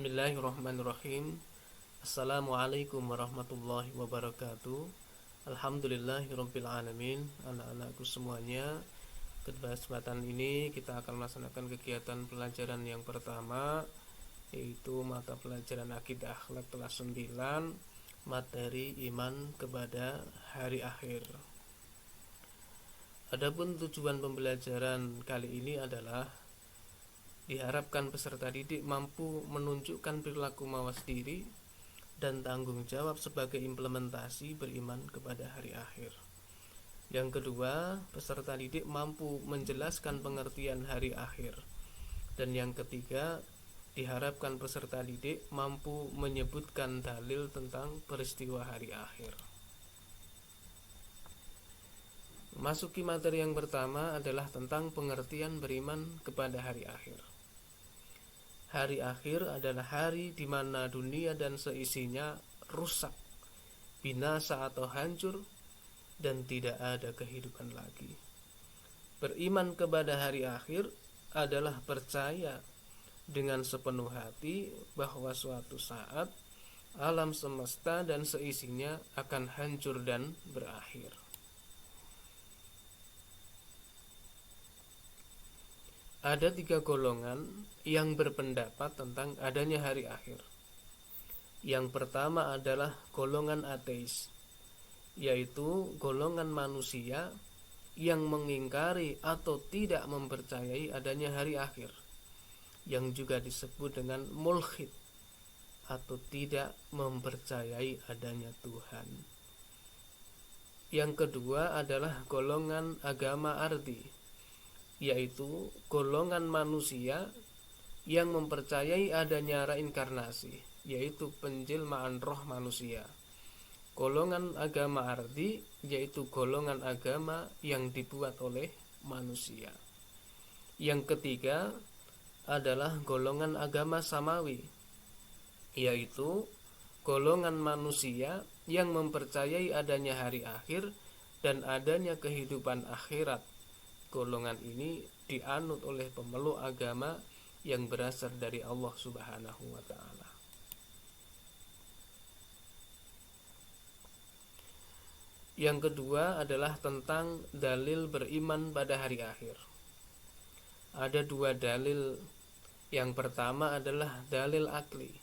Bismillahirrahmanirrahim. Assalamualaikum warahmatullahi wabarakatuh. Alhamdulillahirabbil alamin. Anak-anakku semuanya, pada kesempatan ini kita akan melaksanakan kegiatan pelajaran yang pertama, yaitu mata pelajaran Akidah Akhlak kelas 9, materi iman kepada hari akhir. Adapun tujuan pembelajaran kali ini adalah diharapkan peserta didik mampu menunjukkan perilaku mawas diri dan tanggung jawab sebagai implementasi beriman kepada hari akhir. Yang kedua, peserta didik mampu menjelaskan pengertian hari akhir. Dan yang ketiga, diharapkan peserta didik mampu menyebutkan dalil tentang peristiwa hari akhir. Masuki materi yang pertama adalah tentang pengertian beriman kepada hari akhir. Hari akhir adalah hari di mana dunia dan seisinya rusak, binasa atau hancur, dan tidak ada kehidupan lagi. Beriman kepada hari akhir adalah percaya dengan sepenuh hati bahwa suatu saat alam semesta dan seisinya akan hancur dan berakhir. Ada 3 golongan yang berpendapat tentang adanya hari akhir. Yang pertama adalah golongan ateis, yaitu golongan manusia yang mengingkari atau tidak mempercayai adanya hari akhir, yang juga disebut dengan mulhid atau tidak mempercayai adanya Tuhan. Yang kedua adalah golongan agama arti, yaitu golongan manusia yang mempercayai adanya reinkarnasi, yaitu penjelmaan roh manusia. Golongan agama arti, yaitu golongan agama yang dibuat oleh manusia. Yang ketiga adalah golongan agama samawi, yaitu golongan manusia yang mempercayai adanya hari akhir dan adanya kehidupan akhirat. Golongan ini dianut oleh pemeluk agama yang berasal dari Allah Subhanahu wa ta'ala. Yang kedua adalah tentang dalil beriman pada hari akhir. Ada 2 dalil. Yang pertama adalah dalil akli,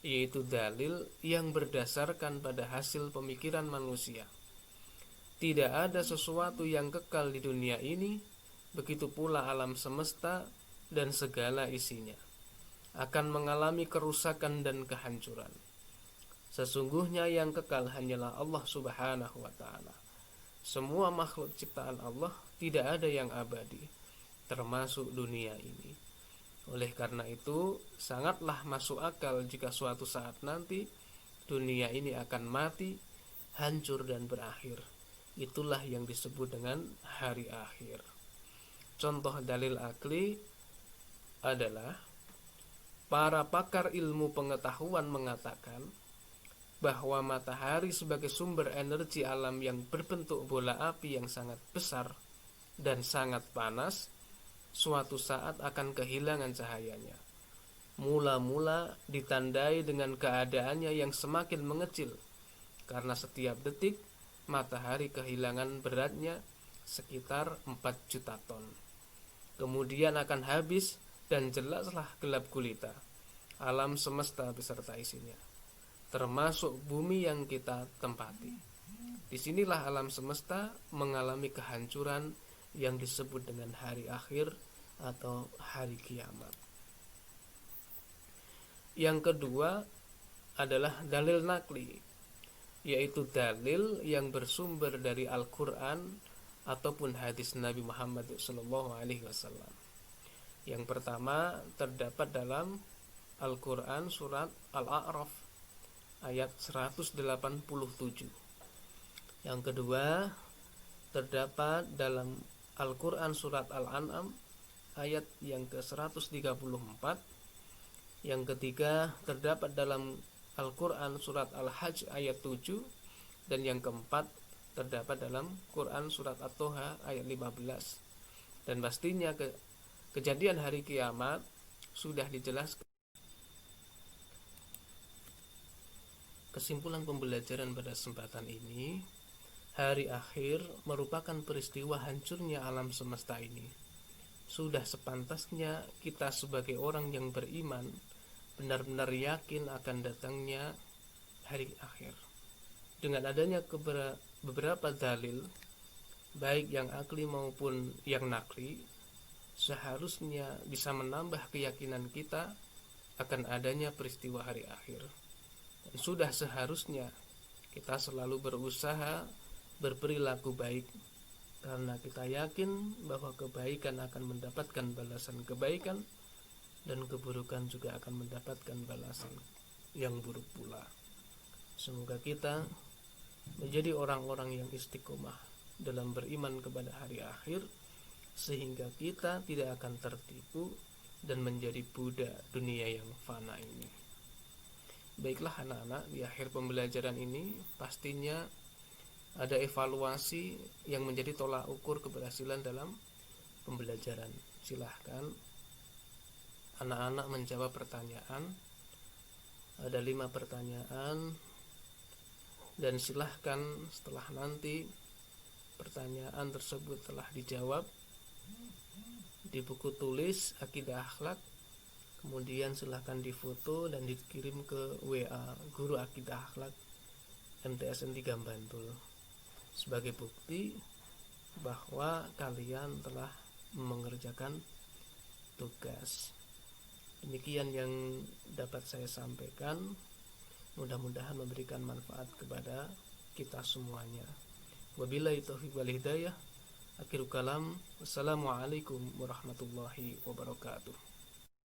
yaitu dalil yang berdasarkan pada hasil pemikiran manusia. Tidak ada sesuatu yang kekal di dunia ini, begitu pula alam semesta dan segala isinya akan mengalami kerusakan dan kehancuran. Sesungguhnya yang kekal hanyalah Allah Subhanahu wa ta'ala. Semua makhluk ciptaan Allah tidak ada yang abadi, termasuk dunia ini. Oleh karena itu, sangatlah masuk akal jika suatu saat nanti dunia ini akan mati, hancur dan berakhir. Itulah yang disebut dengan hari akhir. Contoh dalil akli adalah para pakar ilmu pengetahuan mengatakan bahwa matahari sebagai sumber energi alam yang berbentuk bola api yang sangat besar dan sangat panas suatu saat akan kehilangan cahayanya. Mula-mula ditandai dengan keadaannya yang semakin mengecil, karena setiap detik matahari kehilangan beratnya sekitar 4 juta ton. Kemudian akan habis dan jelaslah gelap gulita alam semesta beserta isinya, termasuk bumi yang kita tempati. Disinilah alam semesta mengalami kehancuran yang disebut dengan hari akhir atau hari kiamat. Yang kedua adalah dalil nakli, yaitu dalil yang bersumber dari Al-Quran ataupun hadis Nabi Muhammad SAW. Yang pertama terdapat dalam Al-Quran surat Al-A'raf ayat 187. Yang kedua terdapat dalam Al-Quran surat Al-An'am ayat yang ke-134. Yang ketiga terdapat dalam Al-Quran surat Al-Hajj ayat 7. Dan yang keempat terdapat dalam Quran surat At-Toha ayat 15. Dan pastinya kejadian hari kiamat sudah dijelaskan Kesimpulan pembelajaran pada kesempatan ini, hari akhir merupakan peristiwa hancurnya alam semesta ini. Sudah sepantasnya kita sebagai orang yang beriman benar-benar yakin akan datangnya hari akhir. Dengan adanya beberapa dalil, baik yang akli maupun yang nakli, seharusnya bisa menambah keyakinan kita akan adanya peristiwa hari akhir. Dan sudah seharusnya kita selalu berusaha berperilaku baik, karena kita yakin bahwa kebaikan akan mendapatkan balasan kebaikan dan keburukan juga akan mendapatkan balasan yang buruk pula. Semoga kita menjadi orang-orang yang istiqomah dalam beriman kepada hari akhir, sehingga kita tidak akan tertipu dan menjadi budak dunia yang fana ini. Baiklah anak-anak, di akhir pembelajaran ini pastinya ada evaluasi yang menjadi tolak ukur keberhasilan dalam pembelajaran. Silahkan anak-anak menjawab pertanyaan. Ada 5 pertanyaan, dan silahkan setelah nanti pertanyaan tersebut telah dijawab di buku tulis Akidah Akhlak, kemudian silahkan difoto dan dikirim ke WA Guru Akidah Akhlak MTSN 3 Bantul sebagai bukti bahwa kalian telah mengerjakan tugas. Demikian yang dapat saya sampaikan, mudah-mudahan memberikan manfaat kepada kita semuanya. Wabillahi taufiq wal hidayah. Akhirul kalam. Wassalamualaikum warahmatullahi wabarakatuh.